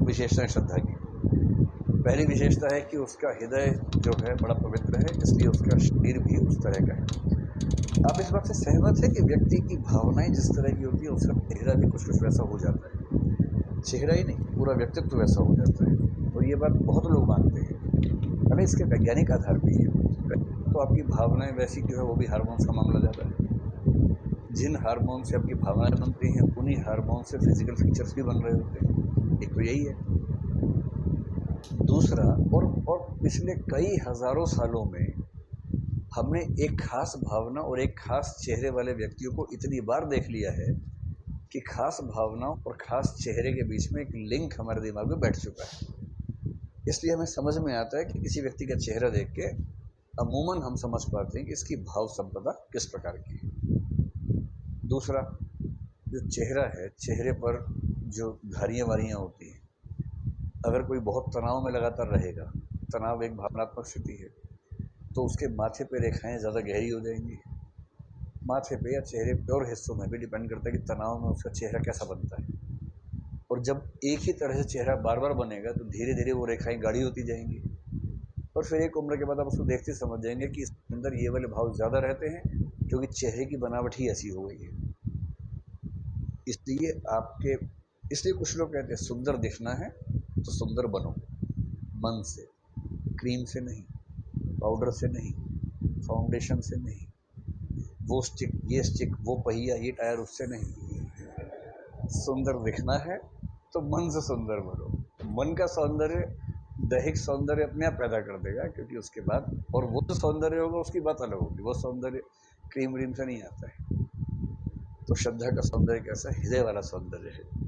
विशेषता है श्रद्धा की। पहली विशेषता है कि उसका हृदय जो है बड़ा पवित्र है, इसलिए उसका शरीर भी उस तरह का है। आप इस बात से सहमत है कि व्यक्ति की भावनाएं जिस तरह की होती है उसका चेहरा भी कुछ कुछ वैसा हो जाता है। चेहरा ही नहीं, पूरा व्यक्तित्व वैसा हो जाता है। और ये बात बहुत लोग मानते हैं, भले इसके वैज्ञानिक आधार भी है। तो आपकी भावनाएं वैसी क्यों है, वो भी हार्मोन्स का मामला ज़्यादा है। जिन हार्मोन से आपकी भावनाएं बनती हैं उन्हीं हार्मोन से फिजिकल फीचर्स भी बन रहे होते हैं। एक तो यही है। दूसरा, और पिछले कई हजारों सालों में हमने एक खास भावना और एक खास चेहरे वाले व्यक्तियों को इतनी बार देख लिया है कि खास भावनाओं और खास चेहरे के बीच में एक लिंक हमारे दिमाग में बैठ चुका है। इसलिए हमें समझ में आता है कि किसी व्यक्ति का चेहरा देख के अमूमन हम समझ पाते हैं कि इसकी भाव संपदा किस प्रकार की है। दूसरा, जो चेहरा है, चेहरे पर जो धारियाँ वारियाँ होती हैं, अगर कोई बहुत तनाव में लगातार रहेगा, तनाव एक भावनात्मक स्थिति है, तो उसके माथे पे रेखाएं ज़्यादा गहरी हो जाएंगी। माथे पे या चेहरे पे और हिस्सों में भी डिपेंड करता है कि तनाव में उसका चेहरा कैसा बनता है। और जब एक ही तरह से चेहरा बार बार बनेगा तो धीरे धीरे वो रेखाएं गाढ़ी होती जाएंगी, और फिर एक उम्र के बाद आप उसको देखते समझ जाएंगे कि इसके अंदर ये वाले भाव ज़्यादा रहते हैं क्योंकि चेहरे की बनावट ही ऐसी हो गई है। इसलिए कुछ लोग कहते हैं सुंदर दिखना है तो सुंदर बनो, मन से, क्रीम से नहीं, पाउडर से नहीं, फाउंडेशन से नहीं, वो स्टिक ये स्टिक, वो पहिया ये टायर, उससे नहीं। सुंदर दिखना है तो मन से सुंदर बनो। मन का सौंदर्य दैहिक सौंदर्य अपने आप पैदा कर देगा, क्योंकि उसके बाद और वो जो सौंदर्य होगा उसकी बात अलग होगी। वो सौंदर्य क्रीम व्रीम से नहीं आता है। तो श्रद्धा का सौंदर्य कैसा है? हृदय वाला सौंदर्य है।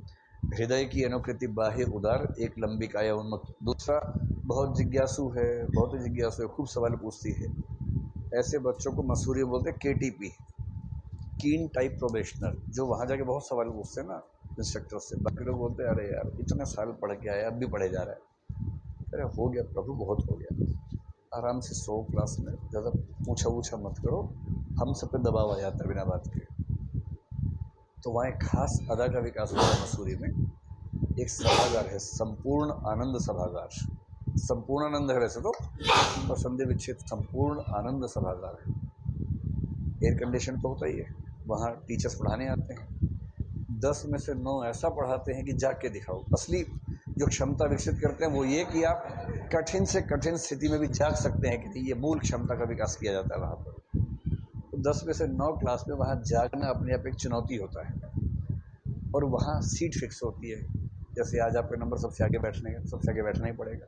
हृदय की अनुकृति बाह्य उदार, एक लंबी काया उन्मुक्त। दूसरा, बहुत जिज्ञासु है, बहुत ही जिज्ञासु है, खूब सवाल पूछती है। ऐसे बच्चों को मसूरी में बोलते हैं KTP, कीन टाइप प्रोबेशनर, जो वहाँ जाके बहुत सवाल पूछते हैं ना इंस्ट्रक्टर से। बाकी लोग बोलते हैं अरे यार इतने साल पढ़ के आया, अब भी पढ़े जा रहा है। अरे हो गया प्रभु, बहुत हो गया, आराम से सो क्लास में, ज़्यादा पूछा मत करो, हम सब पे दबाव आ जाता है बिना बात के। तो वहाँ एक खास अदा का विकास हुआ है मसूरी में। एक सभागार है, संपूर्ण आनंद सभागार। संपूर्ण आनंद है वैसे तो, और संधि विच्छेद संपूर्ण आनंद सभागार है। एयर कंडीशन तो होता ही है। वहाँ टीचर्स पढ़ाने आते हैं, 10 में से 9 ऐसा पढ़ाते हैं कि जाग के दिखाओ। असली जो क्षमता विकसित करते हैं वो ये कि आप कठिन से कठिन स्थिति में भी जाग सकते हैं कि नहीं, ये मूल क्षमता का विकास किया जाता है वहाँ पर। तो 10 में से 9 क्लास में वहाँ जागना अपने आप एक चुनौती होता है। और वहाँ सीट फिक्स होती है। जैसे आज आपका नंबर सबसे आगे बैठने का, सबसे आगे बैठना ही पड़ेगा।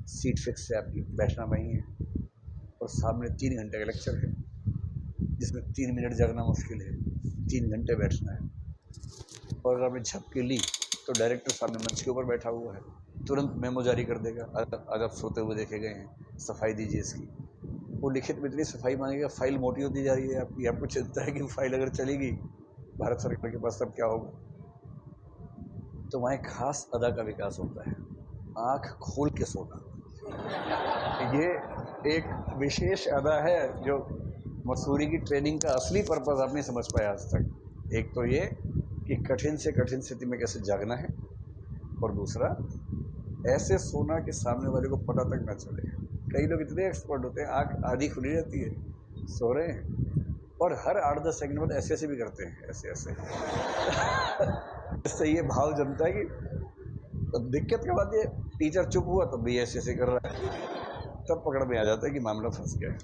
सीट फिक्स है आपकी, बैठना वहीं है। और सामने 3 घंटे का लेक्चर है जिसमें 3 मिनट जागना मुश्किल है, 3 घंटे बैठना है। और अगर आपने झपकी ली तो डायरेक्टर सामने मंच के ऊपर बैठा हुआ है, तुरंत मेमो जारी कर देगा, आज आप सोते हुए देखे गए हैं, सफाई दीजिए इसकी। वो लिखित में इतनी सफाई मांगेगा, फाइल मोटी होती जा रही है आपकी। आपको चिंता है कि फाइल अगर चलेगी भारत सरकार के पास तब क्या होगा। तो वहाँ एक खास अदा का विकास होता है, आँख खोल के सोना। ये एक विशेष अदा है जो मसूरी की ट्रेनिंग का असली पर्पस आप नहीं समझ पाए आज तक। एक तो ये कि कठिन से कठिन स्थिति में कैसे जागना है, और दूसरा ऐसे सोना कि सामने वाले को पता तक ना चले। कई लोग इतने एक्सपर्ट होते हैं, आँख आधी खुली रहती है, सो रहे हैं, और हर 8-10 सेकंड बाद ऐसे ऐसे भी करते हैं, ऐसे ऐसे इससे ये भाव जमता है कि दिक्कत क्या बात है, टीचर चुप हुआ तो भी ऐसे ऐसे कर रहा है, तब पकड़ में आ जाता है कि मामला फंस गया है।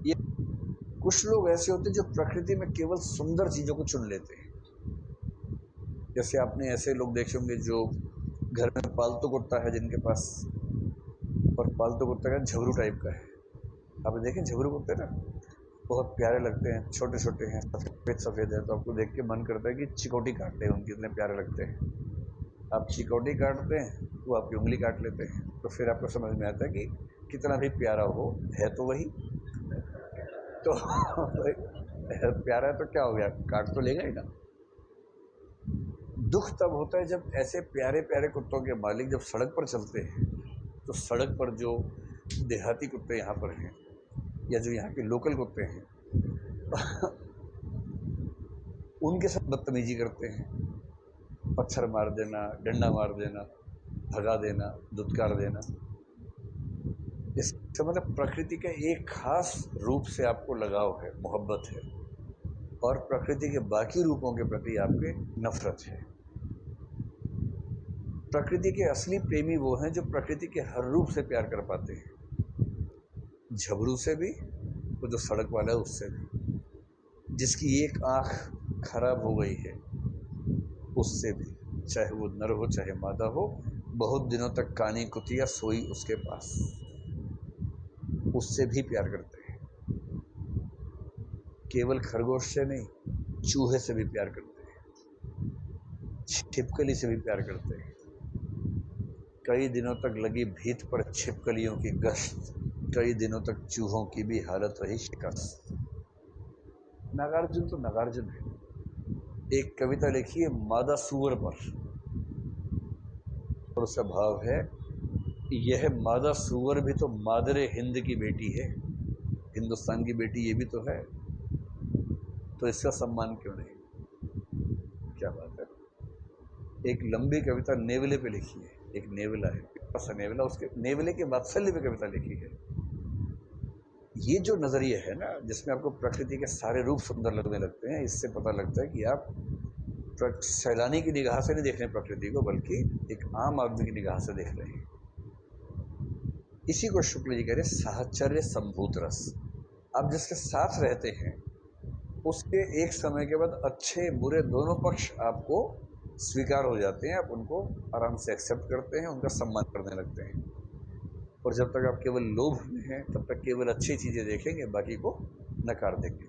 ये कुछ लोग ऐसे होते हैं जो प्रकृति में केवल सुंदर चीज़ों को चुन लेते हैं। जैसे आपने ऐसे लोग देखे होंगे जो घर में पालतू कुत्ता है जिनके पास, और पालतू कुत्ते का झगरू टाइप का है। आपने देखे झगरू कुत्ते ना, बहुत प्यारे लगते हैं, छोटे छोटे हैं, सफ़ेद सफ़ेद है, तो आपको देख के मन करता है कि चिकोटी काटते हैं उनकी, इतने प्यारे लगते हैं। आप चिकोटी काटते हैं वो आपकी उंगली काट लेते हैं, तो फिर आपको समझ में आता है कि कितना भी प्यारा हो, है तो वही। तो प्यारा है तो क्या हो गया, काट तो लेगा ही ना। दुख तब होता है जब ऐसे प्यारे प्यारे कुत्तों के मालिक जब सड़क पर चलते हैं, तो सड़क पर जो देहाती कुत्ते यहाँ पर हैं या जो यहाँ के लोकल कुत्ते हैं उनके साथ बदतमीजी करते हैं, पत्थर मार देना, डंडा मार देना, भगा देना, धुतकार देना। इसका मतलब प्रकृति के एक खास रूप से आपको लगाव है, मोहब्बत है, और प्रकृति के बाकी रूपों के प्रति आपके नफरत है। प्रकृति के असली प्रेमी वो हैं जो प्रकृति के हर रूप से प्यार कर पाते हैं, झबरू से भी, वो जो सड़क वाला है उससे भी, जिसकी एक आंख खराब हो गई है उससे भी, चाहे वो नर हो चाहे मादा हो, बहुत दिनों तक कानी कुतिया सोई उसके पास, उससे भी प्यार करते हैं। केवल खरगोश से नहीं, चूहे से भी प्यार करते हैं, छिपकली से भी प्यार करते हैं। कई दिनों तक लगी भीत पर छिपकलियों की गश्त, कई दिनों तक चूहों की भी हालत रही शिकस्त। नागार्जुन तो नागार्जुन है। एक कविता लिखी है मादा सूअर पर, और उसका भाव है, यह मादा सूअर भी तो मादरे हिंद की बेटी है, हिंदुस्तान की बेटी ये भी तो है, तो इसका सम्मान क्यों नहीं। क्या बात है। एक लंबी कविता नेवले पे लिखी है, एक नेवला है, नेवला, उसके नेवले के वात्सल्य पे कविता लिखी है। ये जो नज़रिया है ना, जिसमें आपको प्रकृति के सारे रूप सुंदर लगने लगते हैं, इससे पता लगता है कि आप सैलानी की निगाह से नहीं देख रहे हैं प्रकृति को, बल्कि एक आम आदमी की निगाह से देख रहे हैं। इसी को शुक्ल जी कह रहे साहचर्य संभूत रस। आप जिसके साथ रहते हैं उसके एक समय के बाद अच्छे बुरे दोनों पक्ष आपको स्वीकार हो जाते हैं, आप उनको आराम से एक्सेप्ट करते हैं, उनका सम्मान करने लगते हैं। और जब तक आप केवल लोभ में हैं तब तक केवल अच्छी चीज़ें देखेंगे, बाकी को नकार देंगे।